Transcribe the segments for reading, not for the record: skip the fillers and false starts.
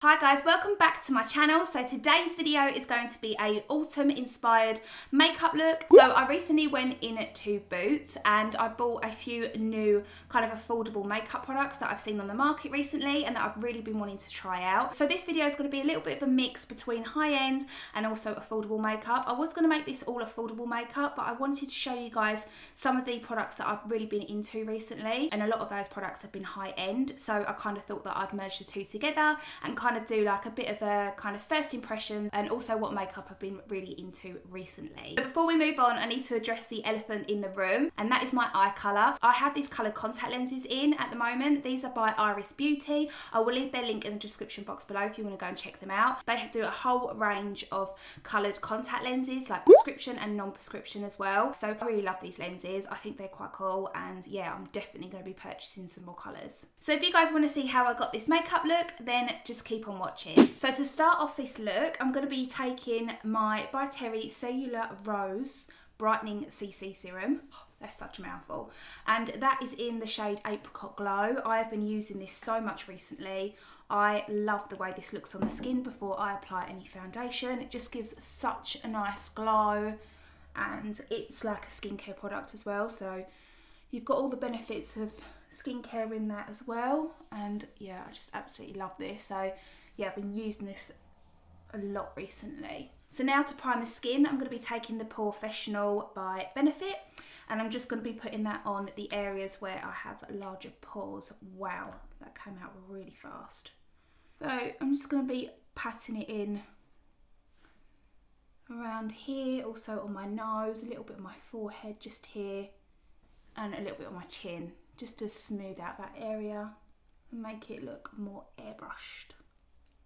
Hi guys, welcome back to my channel. So today's video is going to be a autumn inspired makeup look. So I recently went into Boots and I bought a few new kind of affordable makeup products that I've seen on the market recently and that I've really been wanting to try out. So this video is going to be a little bit of a mix between high-end and also affordable makeup. I was going to make this all affordable makeup, but I wanted to show you guys some of the products that I've really been into recently, and a lot of those products have been high-end. So I kind of thought that I'd merge the two together and kind of do like a bit of a kind of first impressions and also what makeup I've been really into recently. So before we move on, I need to address the elephant in the room, and that is my eye colour. I have these coloured contact lenses in at the moment. These are by Iris Beauty. I will leave their link in the description box below if you want to go and check them out. They do a whole range of coloured contact lenses, like prescription and non-prescription as well. So I really love these lenses. I think they're quite cool, and yeah, I'm definitely going to be purchasing some more colours. So if you guys want to see how I got this makeup look, then just keep on watching. So to start off this look, I'm going to be taking my By Terry Cellular Rose Brightening CC Serum. Oh, that's such a mouthful. And that is in the shade Apricot Glow. I have been using this so much recently. I love the way this looks on the skin before I apply any foundation. It just gives such a nice glow, and it's like a skincare product as well. So you've got all the benefits of skincare in that as well. And yeah, I just absolutely love this. So yeah, I've been using this a lot recently. So now to prime the skin, I'm going to be taking the Porefessional by Benefit, and I'm just going to be putting that on the areas where I have larger pores. Wow, that came out really fast. So I'm just going to be patting it in around here, also on my nose, a little bit on my forehead just here, and a little bit on my chin, just to smooth out that area and make it look more airbrushed.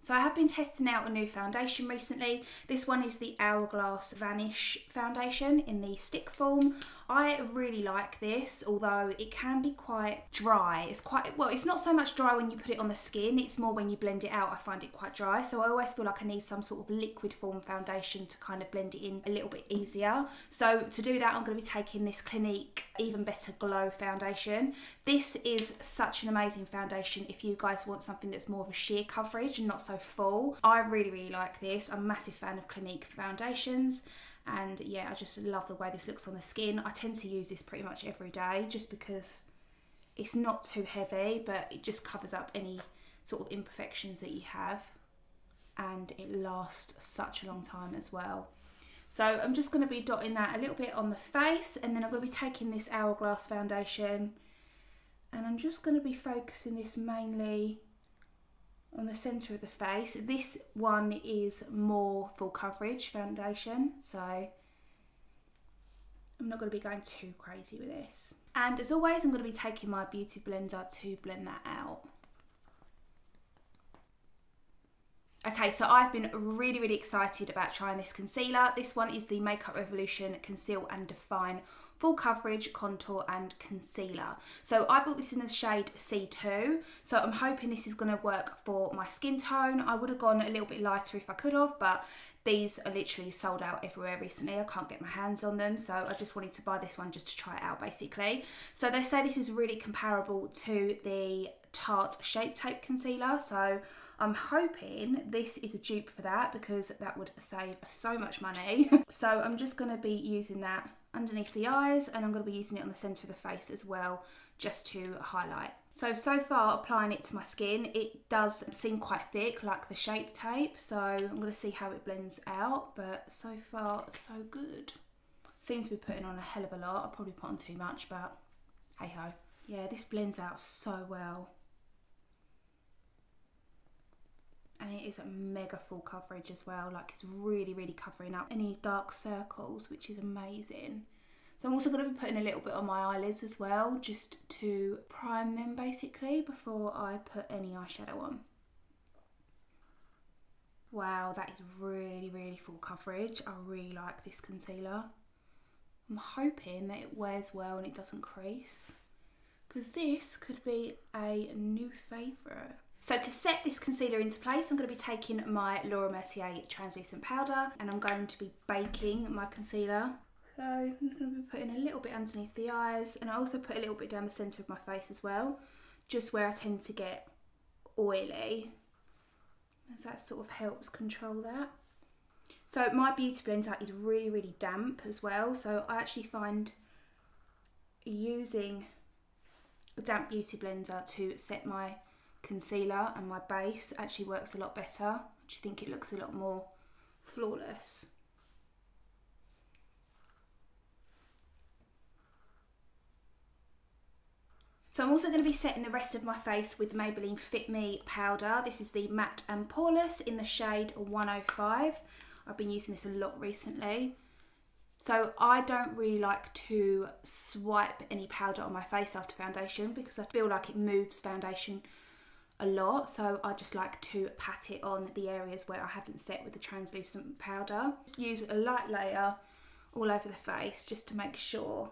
So I have been testing out a new foundation recently. This one is the Hourglass Vanish foundation in the stick form. I really like this, although it can be quite dry. It's quite, well, it's not so much dry when you put it on the skin, it's more when you blend it out, I find it quite dry. So I always feel like I need some sort of liquid form foundation to kind of blend it in a little bit easier. So to do that, I'm going to be taking this Clinique Even Better Glow foundation. This is such an amazing foundation if you guys want something that's more of a sheer coverage and not so full. I really like this. I'm a massive fan of Clinique foundations, and yeah, I just love the way this looks on the skin. I tend to use this pretty much every day just because it's not too heavy, but it just covers up any sort of imperfections that you have, and it lasts such a long time as well. So I'm just going to be dotting that a little bit on the face, and then I'm going to be taking this Hourglass foundation and I'm just going to be focusing this mainly on the centre of the face. This one is more full coverage foundation, so I'm not going to be going too crazy with this. And as always, I'm going to be taking my beauty blender to blend that out. Okay, so I've been really excited about trying this concealer. This one is the Makeup Revolution Conceal and Define Full Coverage Contour and Concealer. So I bought this in the shade C2, so I'm hoping this is going to work for my skin tone. I would have gone a little bit lighter if I could have, but these are literally sold out everywhere recently. I can't get my hands on them, so I just wanted to buy this one just to try it out basically. So they say this is really comparable to the Tarte Shape Tape Concealer, so I'm hoping this is a dupe for that, because that would save so much money. So I'm just going to be using that underneath the eyes, and I'm going to be using it on the centre of the face as well, just to highlight. So far applying it to my skin, it does seem quite thick like the Shape Tape, so I'm going to see how it blends out, but so far so good. Seem to be putting on a hell of a lot. I'll probably put on too much, but hey ho. Yeah, this blends out so well. And it is a mega full coverage as well, like it's really covering up any dark circles, which is amazing. So I'm also going to be putting a little bit on my eyelids as well, just to prime them basically before I put any eyeshadow on. Wow, that is really full coverage. I really like this concealer. I'm hoping that it wears well and it doesn't crease, because this could be a new favourite. So to set this concealer into place, I'm going to be taking my Laura Mercier translucent powder, and I'm going to be baking my concealer. So I'm just going to be putting a little bit underneath the eyes, and I also put a little bit down the centre of my face as well, just where I tend to get oily. as that sort of helps control that. So my beauty blender is really, really damp as well. So I actually find using a damp beauty blender to set my concealer and my base actually works a lot better. I actually think it looks a lot more flawless. So I'm also going to be setting the rest of my face with Maybelline Fit Me powder. This is the Matte and Poreless in the shade 105. I've been using this a lot recently. So I don't really like to swipe any powder on my face after foundation because I feel like it moves foundation a lot. So I just like to pat it on the areas where I haven't set with the translucent powder. Use a light layer all over the face just to make sure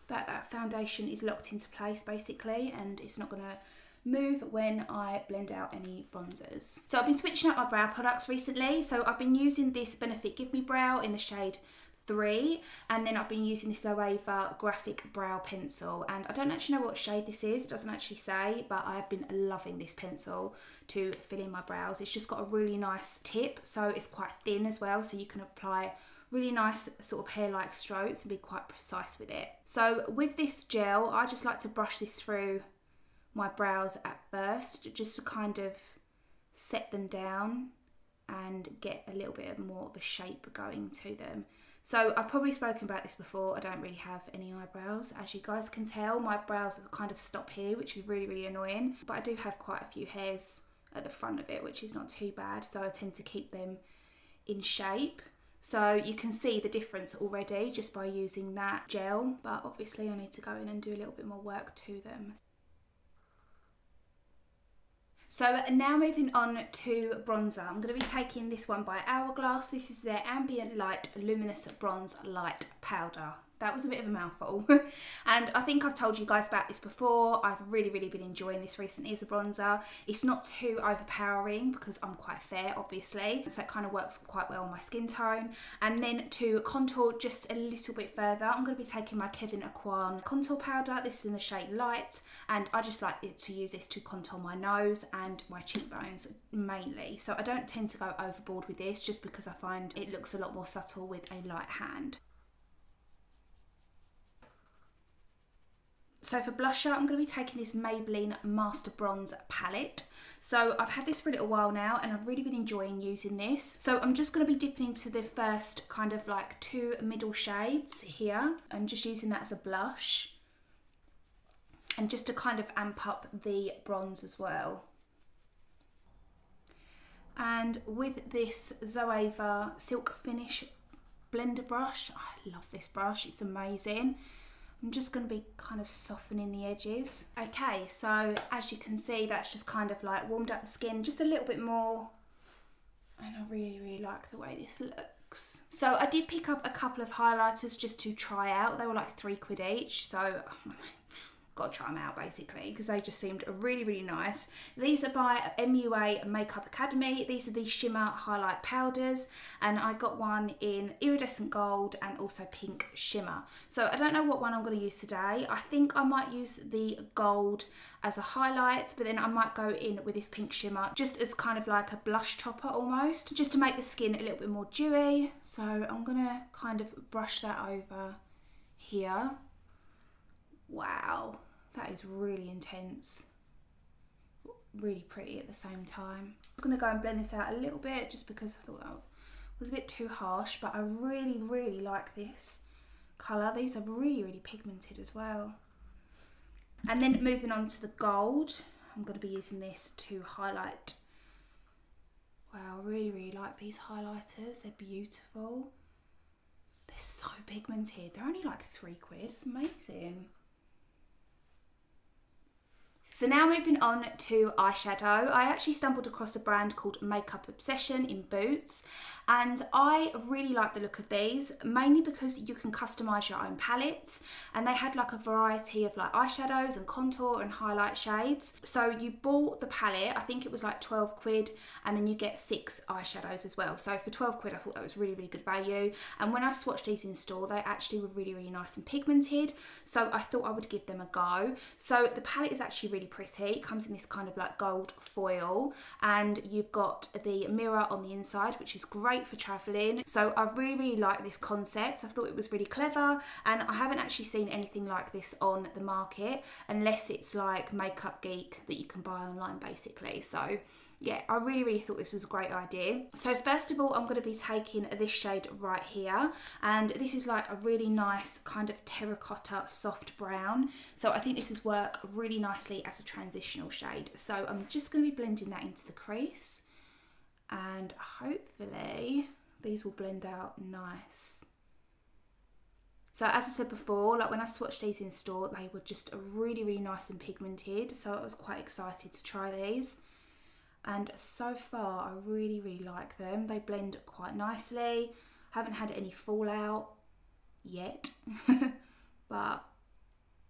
that foundation is locked into place basically, and it's not going to move when I blend out any bronzers. So I've been switching up my brow products recently. So I've been using this Benefit Give Me Brow in the shade 3, and then I've been using this Loewe Graphic Brow Pencil, and I don't actually know what shade this is, it doesn't actually say, but I've been loving this pencil to fill in my brows. It's just got a really nice tip, so it's quite thin as well, so you can apply really nice sort of hair-like strokes and be quite precise with it. So with this gel, I just like to brush this through my brows at first, just to kind of set them down and get a little bit more of a shape going to them. So I've probably spoken about this before, I don't really have any eyebrows. As you guys can tell, my brows kind of stop here, which is really, really annoying. But I do have quite a few hairs at the front of it, which is not too bad. So I tend to keep them in shape. So you can see the difference already just by using that gel, but obviously I need to go in and do a little bit more work to them. So now moving on to bronzer, I'm going to be taking this one by Hourglass. This is their Ambient Light Luminous Bronze Light Powder. That was a bit of a mouthful. And I think I've told you guys about this before. I've really, really been enjoying this recently as a bronzer. It's not too overpowering because I'm quite fair, obviously. So it kind of works quite well on my skin tone. And then to contour just a little bit further, I'm going to be taking my Kevyn Aucoin contour powder. This is in the shade Light. And I just like to use this to contour my nose and my cheekbones mainly. So I don't tend to go overboard with this just because I find it looks a lot more subtle with a light hand. So for blusher, I'm going to be taking this Maybelline Master Bronze palette. So I've had this for a little while now and I've really been enjoying using this. So I'm just going to be dipping into the first kind of like 2 middle shades here and just using that as a blush. And just to kind of amp up the bronze as well. And with this Zoeva Silk Finish blender brush, I love this brush, it's amazing. I'm just going to be kind of softening the edges. Okay, so as you can see, that's just kind of like warmed up the skin just a little bit more. And I really, really like the way this looks. So I did pick up a couple of highlighters just to try out. They were like £3 each, so got to try them out basically because they just seemed really, really nice. These are by MUA Makeup Academy. These are the shimmer highlight powders, and I got one in iridescent gold and also pink shimmer. So I don't know what one I'm going to use today. I think I might use the gold as a highlight, but then I might go in with this pink shimmer just as kind of like a blush topper almost, just to make the skin a little bit more dewy. So I'm going to kind of brush that over here. Wow, that is really intense. Really pretty at the same time. I'm going to go and blend this out a little bit just because I thought that was a bit too harsh, but I really, really like this colour. These are really, really pigmented as well. And then moving on to the gold, I'm going to be using this to highlight. Wow, I really, really like these highlighters. They're beautiful. They're so pigmented. They're only like £3. It's amazing. So now moving on to eyeshadow, I actually stumbled across a brand called Makeup Obsession in Boots, and I really like the look of these, mainly because you can customise your own palettes, and they had like a variety of like eyeshadows and contour and highlight shades. So you bought the palette, I think it was like £12, and then you get 6 eyeshadows as well. So for £12 I thought that was really, really good value, and when I swatched these in store they actually were really, really nice and pigmented, so I thought I would give them a go. So the palette is actually really really pretty. It comes in this kind of like gold foil, and you've got the mirror on the inside, which is great for traveling. So I really like this concept. I thought it was really clever, and I haven't actually seen anything like this on the market unless it's like Makeup Geek that you can buy online basically. So yeah, I really thought this was a great idea. So first of all, I'm going to be taking this shade right here, and this is like a really nice kind of terracotta soft brown. So I think this would work really nicely as a transitional shade. So I'm just going to be blending that into the crease, and hopefully these will blend out nice. So as I said before, like when I swatched these in store, they were just really nice and pigmented. So I was quite excited to try these. And so far I really like them. They blend quite nicely. Haven't had any fallout yet. But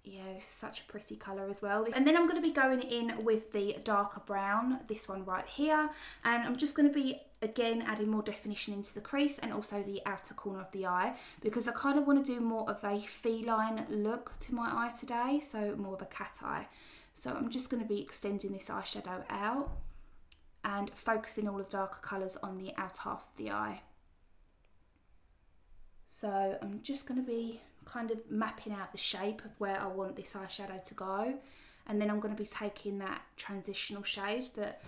yeah, it's such a pretty colour as well. And then I'm going to be going in with the darker brown, this one right here, and I'm just going to be again adding more definition into the crease and also the outer corner of the eye, because I kind of want to do more of a feline look to my eye today, so more of a cat eye. So I'm just going to be extending this eyeshadow out and focusing all of the darker colours on the outer half of the eye. So I'm just going to be kind of mapping out the shape of where I want this eyeshadow to go, and then I'm going to be taking that transitional shade that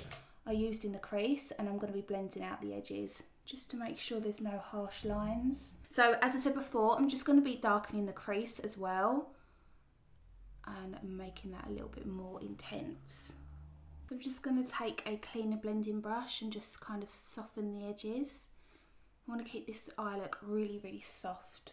I used in the crease, and I'm going to be blending out the edges just to make sure there's no harsh lines. So as I said before, I'm just going to be darkening the crease as well and making that a little bit more intense. I'm just going to take a cleaner blending brush and just kind of soften the edges. I want to keep this eye look really soft.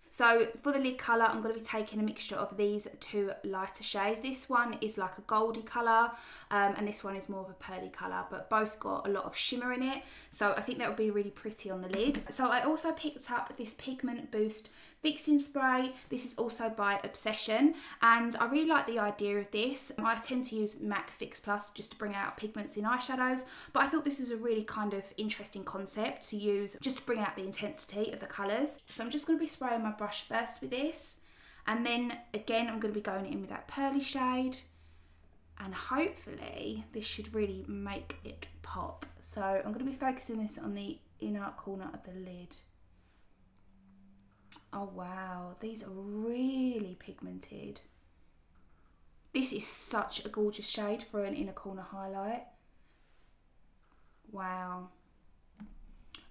So for the lid colour, I'm going to be taking a mixture of these two lighter shades. This one is like a goldy colour, and this one is more of a pearly colour, but both got a lot of shimmer in it. So I think that would be really pretty on the lid. So I also picked up this Pigment Boost fixing spray. This is also by Obsession, and I really like the idea of this. I tend to use MAC Fix Plus just to bring out pigments in eyeshadows, but I thought this is a really kind of interesting concept to use just to bring out the intensity of the colours. So I'm just going to be spraying my brush first with this, and then again I'm going to be going in with that pearly shade, and hopefully this should really make it pop. So I'm going to be focusing this on the inner corner of the lid. Oh wow, these are really pigmented. This is such a gorgeous shade for an inner corner highlight. Wow.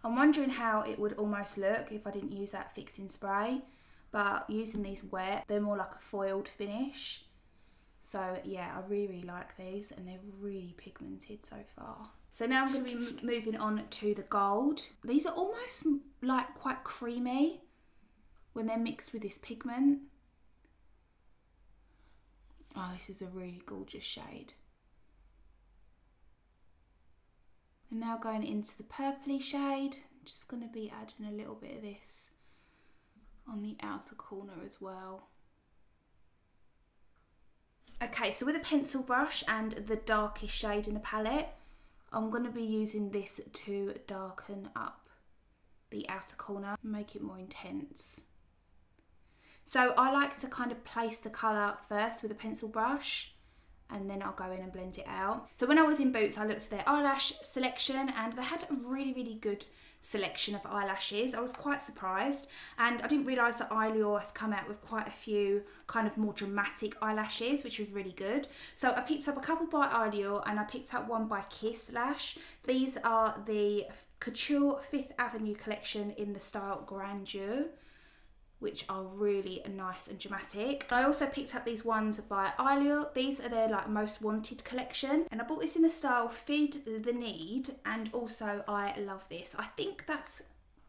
I'm wondering how it would almost look if I didn't use that fixing spray, but using these wet, they're more like a foiled finish. So yeah, I really like these, and they're really pigmented so far. So now I'm going to be moving on to the gold. These are almost like quite creamy when they're mixed with this pigment. Oh, this is a really gorgeous shade. And now going into the purpley shade, I'm just going to be adding a little bit of this on the outer corner as well. Okay, so with a pencil brush and the darkest shade in the palette, I'm going to be using this to darken up the outer corner and make it more intense. So I like to kind of place the colour first with a pencil brush, and then I'll go in and blend it out. So when I was in Boots, I looked at their eyelash selection, and they had a really good selection of eyelashes. I was quite surprised, and I didn't realise that Eyelure have come out with quite a few kind of more dramatic eyelashes, which was really good. So I picked up a couple by Eyelure, and I picked up one by Kiss Lash. These are the Couture 5th Avenue collection in the style Grandeur, which are really nice and dramatic. I also picked up these ones by Eyelure. These are their like most wanted collection, and I bought this in the style Feed the Need, and also I love this. I think that's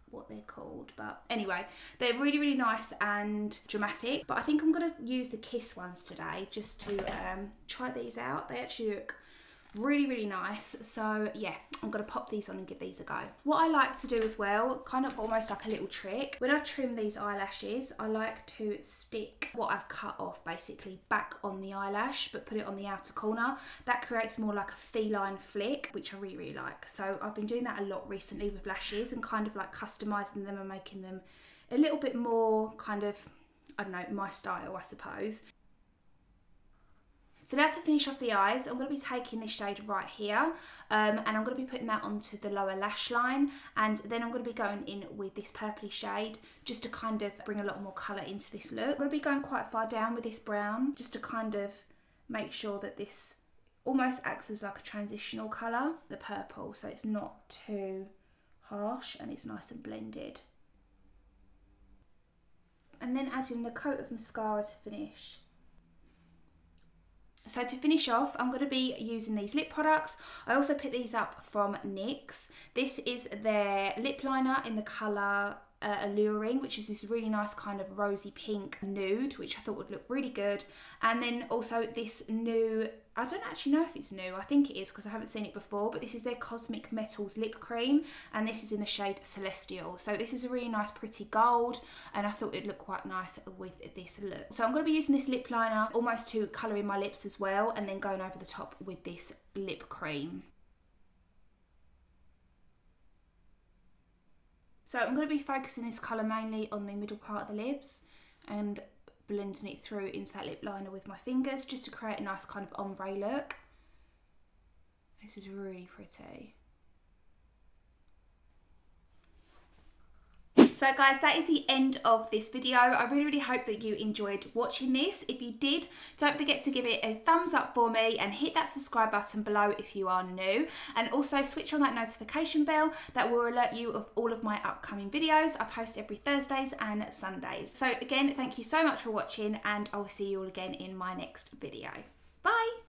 what they're called, but anyway, they're really nice and dramatic. But I think I'm gonna use the Kiss ones today just to try these out. They actually look really nice. So yeah, I'm gonna pop these on and give these a go. What I like to do as well, kind of almost like a little trick, when I trim these eyelashes, I like to stick what I've cut off basically back on the eyelash, but put it on the outer corner. That creates more like a feline flick, which I really like. So I've been doing that a lot recently with lashes, and kind of like customizing them and making them a little bit more kind of I don't know, my style, I suppose. So now to finish off the eyes, I'm going to be taking this shade right here, and I'm going to be putting that onto the lower lash line, and then I'm going to be going in with this purpley shade just to kind of bring a lot more colour into this look. I'm going to be going quite far down with this brown just to kind of make sure that this almost acts as like a transitional colour, the purple, so it's not too harsh and it's nice and blended. And then adding a coat of mascara to finish. So to finish off, I'm going to be using these lip products. I also picked these up from NYX. This is their lip liner in the colour Alluring, which is this really nice kind of rosy pink nude, which I thought would look really good. And then also this new, I don't actually know if it's new, I think it is because I haven't seen it before, but this is their Cosmic Metals lip cream, and this is in the shade Celestial. So this is a really nice pretty gold, and I thought it'd look quite nice with this look. So I'm going to be using this lip liner almost to colour in my lips as well, and then going over the top with this lip cream. So I'm going to be focusing this colour mainly on the middle part of the lips and blending it through into that lip liner with my fingers just to create a nice kind of ombre look. This is really pretty. So guys, that is the end of this video. I really hope that you enjoyed watching this. If you did, don't forget to give it a thumbs up for me and hit that subscribe button below if you are new. And also switch on that notification bell that will alert you of all of my upcoming videos. I post every Thursdays and Sundays. So again, thank you so much for watching, and I will see you all again in my next video. Bye!